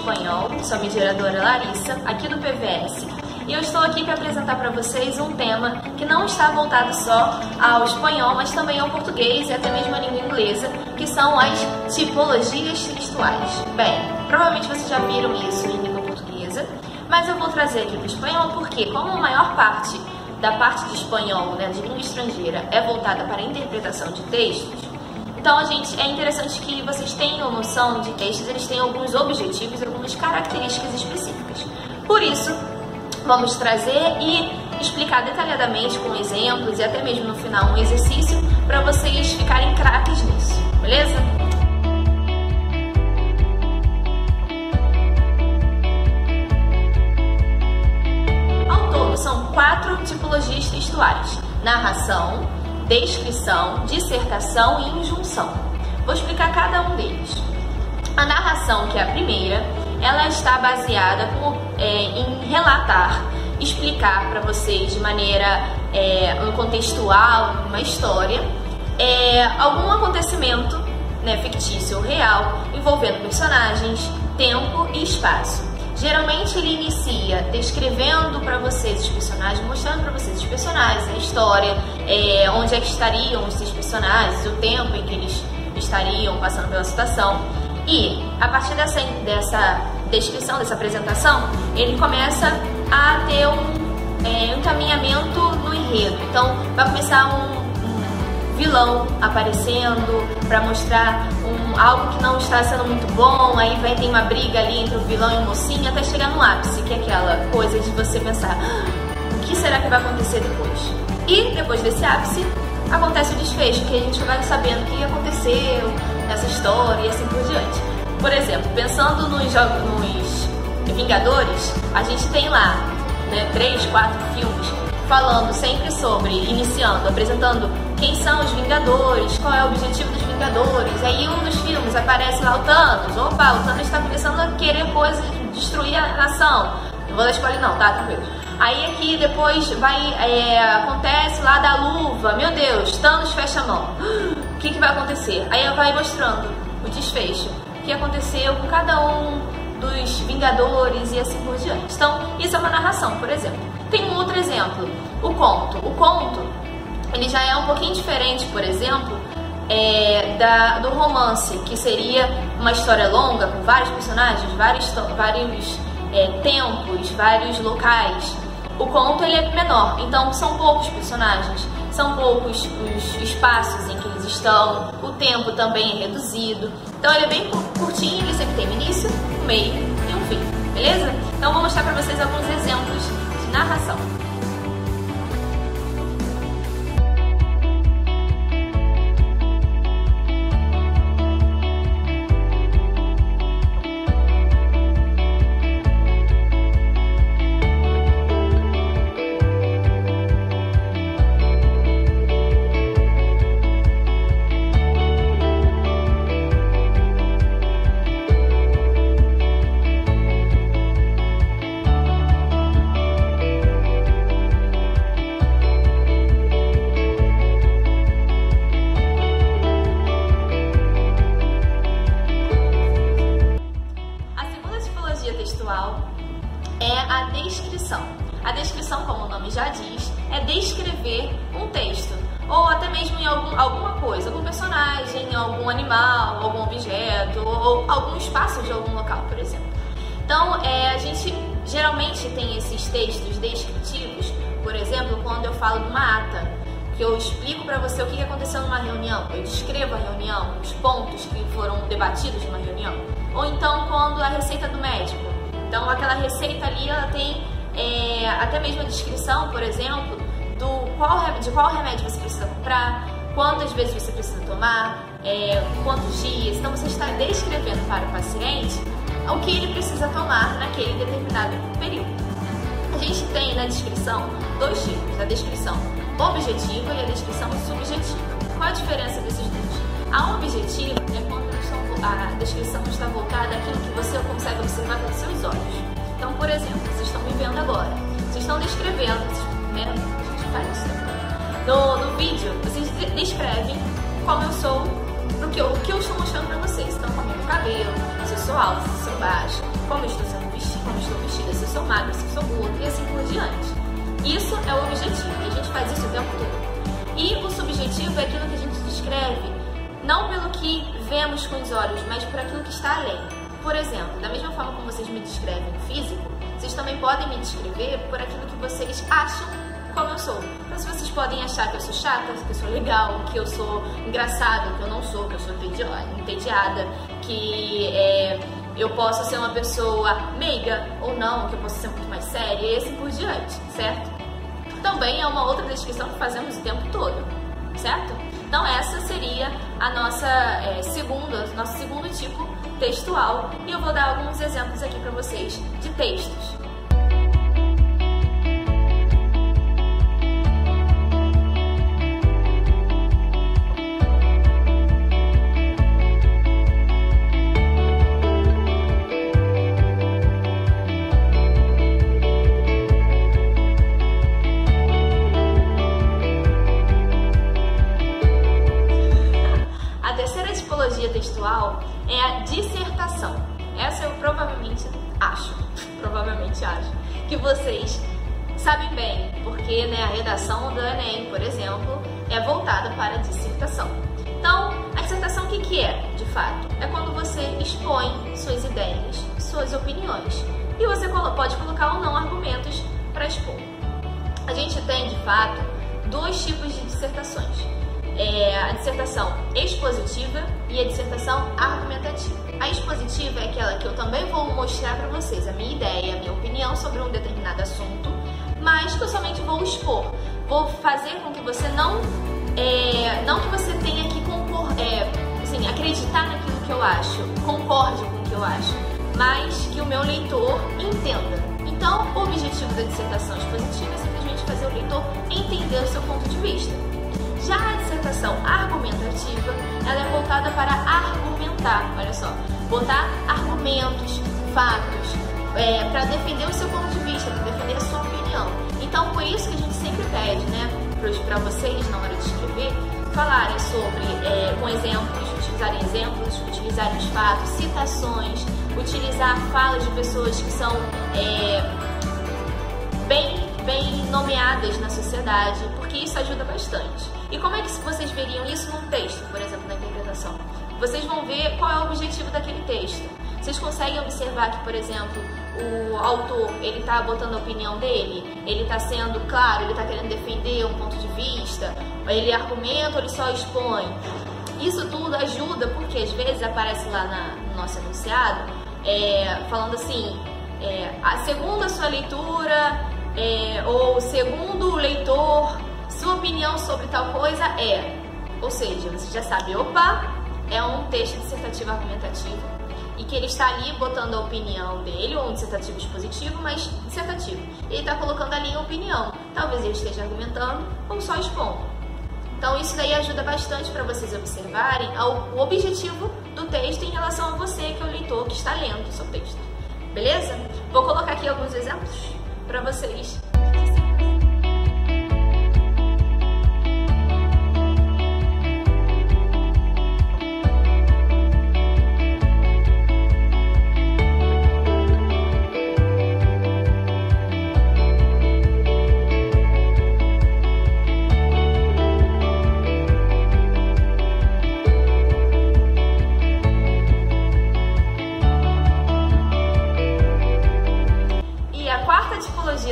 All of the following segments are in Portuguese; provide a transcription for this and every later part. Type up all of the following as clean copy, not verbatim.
Espanhol, sou a mediadora Larissa, aqui do PVS, e eu estou aqui para apresentar para vocês um tema que não está voltado só ao espanhol, mas também ao português e até mesmo à língua inglesa, que são as tipologias textuais. Bem, provavelmente vocês já viram isso em língua portuguesa, mas eu vou trazer aqui para o espanhol porque, como a maior parte da parte de espanhol, né, de língua estrangeira, é voltada para a interpretação de textos, então, é interessante que vocês tenham noção de que eles têm alguns objetivos e algumas características específicas. Por isso, vamos trazer e explicar detalhadamente com exemplos e até mesmo no final um exercício para vocês ficarem craques nisso, beleza? Ao todo, são 4 tipologias textuais: narração, descrição, dissertação e injunção. Vou explicar cada um deles. A narração, que é a primeira, ela está baseada em relatar, explicar para vocês de maneira contextual, uma história, algum acontecimento, né, fictício ou real, envolvendo personagens, tempo e espaço. Geralmente ele inicia descrevendo para vocês os personagens, mostrando para vocês os personagens, a história, onde é que estariam esses personagens, o tempo em que eles estariam passando pela situação. E a partir dessa descrição, dessa apresentação, ele começa a ter um encaminhamento no enredo. Então vai começar um vilão aparecendo para mostrar algo que não está sendo muito bom, aí vai ter uma briga ali entre o vilão e o mocinho até chegar no ápice, que é aquela coisa de você pensar, o que será que vai acontecer depois? E depois desse ápice, acontece o desfecho, que a gente vai sabendo o que aconteceu nessa história e assim por diante. Por exemplo, pensando nos Vingadores, a gente tem lá, né, 3, 4 filmes falando sempre sobre, iniciando, apresentando quem são os Vingadores, qual é o objetivo dos Vingadores. Aí um dos filmes aparece lá o Thanos. Opa, o Thanos está começando a querer coisas, destruir a nação. Não vou dar spoiler não, tá? Tranquilo. Aí aqui depois acontece lá da luva. Meu Deus, Thanos fecha a mão. O que vai acontecer? Aí vai mostrando o desfecho. O que aconteceu com cada um dos Vingadores e assim por diante. Então, isso é uma narração, por exemplo. Tem um outro exemplo, o conto. O conto, ele já é um pouquinho diferente, por exemplo, do romance, que seria uma história longa, com vários personagens, vários tempos, vários locais. O conto, ele é menor, então são poucos personagens, são poucos os espaços em que eles estão, o tempo também é reduzido. Então ele é bem curtinho, ele sempre tem um início, um meio e um fim, beleza? Então vou mostrar para vocês alguns exemplos de narração. É a descrição. A descrição, como o nome já diz, é descrever um texto, ou até mesmo em alguma coisa, algum personagem, algum animal, algum objeto, ou algum espaço de algum local, por exemplo. Então, a gente geralmente tem esses textos descritivos, por exemplo, quando eu falo de uma ata, que eu explico para você o que aconteceu numa reunião, eu descrevo a reunião, os pontos que foram debatidos numa reunião. Ou então, quando a receita do médico. Então, aquela receita ali, ela tem até mesmo a descrição, por exemplo, de qual remédio você precisa comprar, quantas vezes você precisa tomar, quantos dias. Então, você está descrevendo para o paciente o que ele precisa tomar naquele determinado período. A gente tem na descrição 2 tipos, a descrição objetiva e a descrição subjetiva. Qual a diferença desses dois? A objetiva é quando a descrição está voltada àquilo que você consegue observar pelos seus olhos. Então, por exemplo, vocês estão me vendo agora, vocês estão descrevendo, né? A gente faz isso também. No vídeo, vocês descrevem como eu sou o que eu estou mostrando para vocês. Então, como é meu cabelo, se eu sou alta, se eu sou baixa, como eu estou vestida, se eu sou magra, se eu sou gorda e assim por diante. Isso é o objetivo e a gente faz isso o tempo todo. E o subjetivo é aquilo que a gente descreve não pelo que vemos com os olhos, mas por aquilo que está além. Por exemplo, da mesma forma como vocês me descrevem físico, vocês também podem me descrever por aquilo que vocês acham como eu sou. Então, se vocês podem achar que eu sou chata, que eu sou legal, que eu sou engraçada, que eu não sou, que eu sou entediada, que eu posso ser uma pessoa meiga ou não, que eu posso ser muito mais séria e assim por diante, certo? Também é uma outra descrição que fazemos o tempo todo, certo? Então essa seria a nosso segundo tipo textual e eu vou dar alguns exemplos aqui para vocês de textos. Textual é a dissertação. Essa eu provavelmente acho que vocês sabem bem, porque a redação do Enem, por exemplo, é voltada para a dissertação. Então, a dissertação o que é, de fato? É quando você expõe suas ideias, suas opiniões, e você pode colocar ou não argumentos para expor. A gente tem, de fato, dois tipos de dissertações. A dissertação expositiva e a dissertação argumentativa. A expositiva é aquela que eu também vou mostrar para vocês a minha ideia, a minha opinião sobre um determinado assunto, mas que eu somente vou expor. Vou fazer com que você não que você tenha que acreditar naquilo que eu acho, concorde com o que eu acho, mas que o meu leitor entenda. Então, o objetivo da dissertação expositiva é simplesmente fazer o leitor entender o seu ponto de vista. Já a dissertação argumentativa, ela é voltada para argumentar, olha só, botar argumentos, fatos, para defender o seu ponto de vista, para defender a sua opinião. Então, por isso que a gente sempre pede, para vocês, na hora de escrever, falarem sobre, com exemplos, utilizarem os fatos, citações, utilizar falas de pessoas que são bem nomeadas na sociedade, porque isso ajuda bastante. E como é que vocês veriam isso num texto, por exemplo, na interpretação? Vocês vão ver qual é o objetivo daquele texto. Vocês conseguem observar que, por exemplo, o autor, ele está botando a opinião dele, ele está sendo claro, ele está querendo defender um ponto de vista, ele argumenta ou ele só expõe? Isso tudo ajuda porque às vezes aparece lá no nosso enunciado, falando assim, segundo a sua leitura, ou segundo o leitor, sua opinião sobre tal coisa é. Ou seja, você já sabe, opa, é um texto dissertativo argumentativo e que ele está ali botando a opinião dele, ou um dissertativo expositivo, mas dissertativo. Ele está colocando ali a opinião. Talvez ele esteja argumentando ou só expondo. Então isso daí ajuda bastante para vocês observarem o objetivo do texto em relação a você, que é o leitor que está lendo o seu texto. Beleza? Vou colocar aqui alguns exemplos para vocês.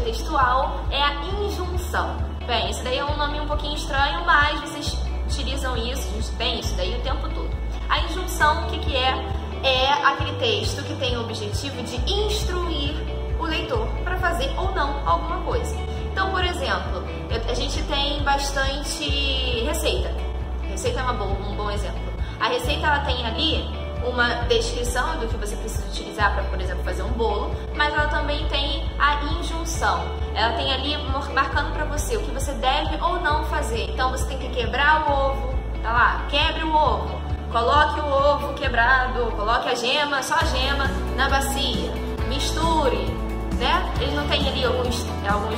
Textual é a injunção. Bem, isso daí é um nome um pouquinho estranho, mas vocês utilizam isso, a gente tem isso daí o tempo todo. A injunção, o que é? É aquele texto que tem o objetivo de instruir o leitor para fazer ou não alguma coisa. Então, por exemplo, a gente tem bastante receita. Receita é um bom exemplo. A receita, ela tem ali uma descrição do que você precisa utilizar para, por exemplo, fazer um bolo, mas ela também tem a injunção. Ela tem ali marcando para você o que você deve ou não fazer. Então você tem que quebrar o ovo, tá lá, quebre o ovo, coloque o ovo quebrado, coloque a gema, só a gema na bacia, misture, né? Ele não tem ali alguns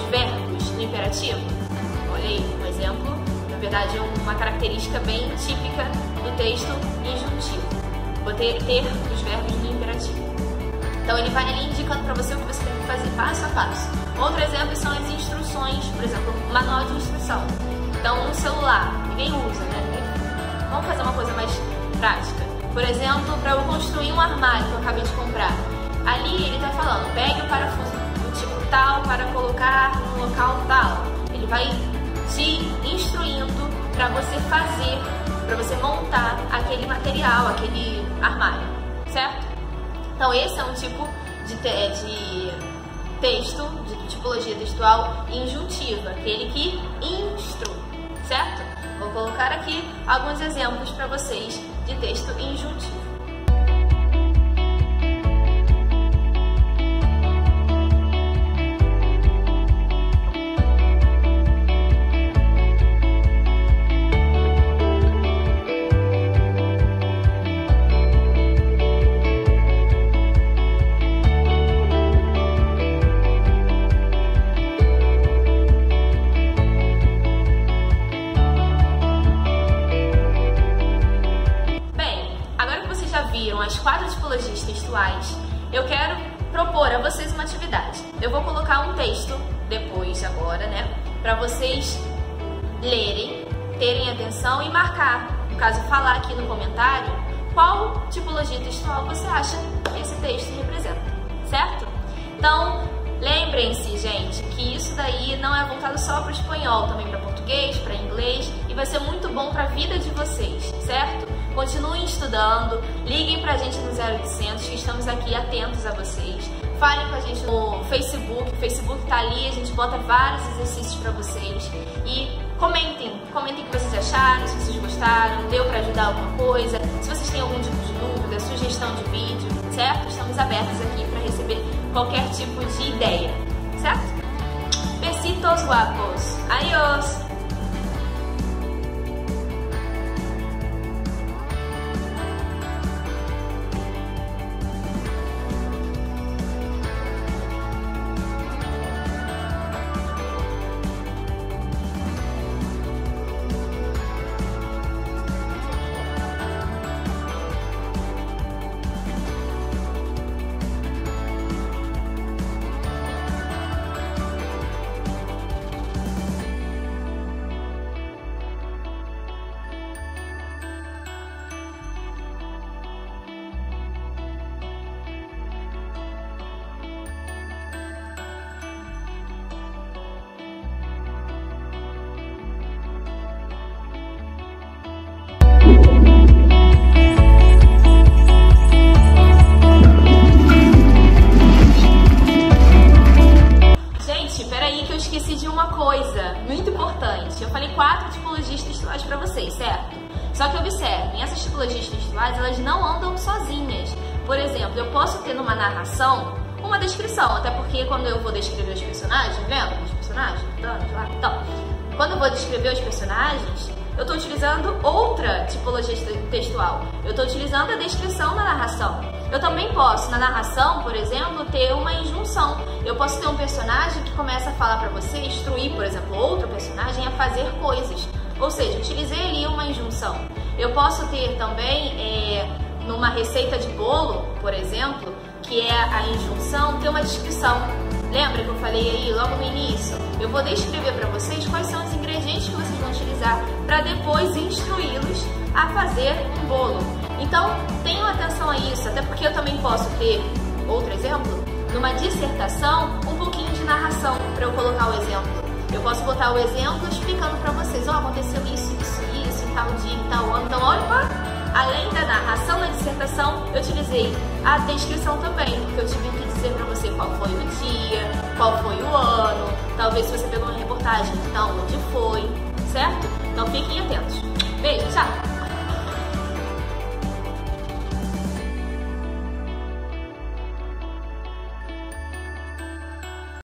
verbos no imperativo? Olha aí, um exemplo para verdade, uma característica bem típica do texto injuntivo. Vou ter os verbos no imperativo. Então ele vai ali indicando para você o que você tem que fazer, passo a passo. Outro exemplo são as instruções, por exemplo, manual de instrução. Então um celular, ninguém usa, né? Vamos fazer uma coisa mais prática. Por exemplo, para eu construir um armário que eu acabei de comprar. Ali ele está falando, pegue o parafuso do tipo tal para colocar no local tal. Ele vai te instruindo para você fazer, para você montar aquele material, aquele armário, certo? Então esse é um tipo de texto, de tipologia textual injuntiva, aquele que instrui, certo? Vou colocar aqui alguns exemplos para vocês de texto injuntivo. As 4 tipologias textuais, eu quero propor a vocês uma atividade. Eu vou colocar um texto depois, agora, né, para vocês lerem, terem atenção e marcar, no caso falar aqui no comentário, qual tipologia textual você acha que esse texto representa, certo? Então, lembrem-se, gente, que isso daí não é voltado só para o espanhol, também para português, para inglês, e vai ser muito bom para a vida de vocês, certo? Continuem estudando, liguem pra gente no 0800, que estamos aqui atentos a vocês. Falem com a gente no Facebook, o Facebook tá ali, a gente bota vários exercícios pra vocês. E comentem o que vocês acharam, se vocês gostaram, deu pra ajudar alguma coisa, se vocês têm algum tipo de dúvida, sugestão de vídeo, certo? Estamos abertos aqui pra receber qualquer tipo de ideia, certo? Besitos guapos, adiós! Muito importante, eu falei 4 tipologias textuais para vocês, certo? Só que observem, essas tipologias textuais, elas não andam sozinhas. Por exemplo, eu posso ter numa narração uma descrição, até porque quando eu vou descrever os personagens, vendo? Os personagens, então, quando eu vou descrever os personagens, eu estou utilizando outra tipologia textual. Eu estou utilizando a descrição na narração. Eu também posso, na narração, por exemplo, ter uma injunção. Eu posso ter um personagem que começa a falar para você, instruir, por exemplo, outro personagem a fazer coisas. Ou seja, utilizei ali uma injunção. Eu posso ter também, numa receita de bolo, por exemplo, que é a injunção, ter uma descrição. Lembra que eu falei aí logo no início? Eu vou descrever para vocês quais são os ingredientes que vocês vão utilizar para depois instruí-los a fazer um bolo. Então, tenham atenção a isso, até porque eu também posso ter, outro exemplo, numa dissertação, um pouquinho de narração para eu colocar o exemplo. Eu posso botar o exemplo explicando para vocês, ó, aconteceu isso, em tal dia, em tal ano. Então, olha, além da narração na dissertação, eu utilizei a descrição também, porque eu tive que dizer para você qual foi o dia, qual foi o ano, talvez se você pegou uma reportagem, então onde foi, certo? Então fiquem atentos. Beijo, tchau!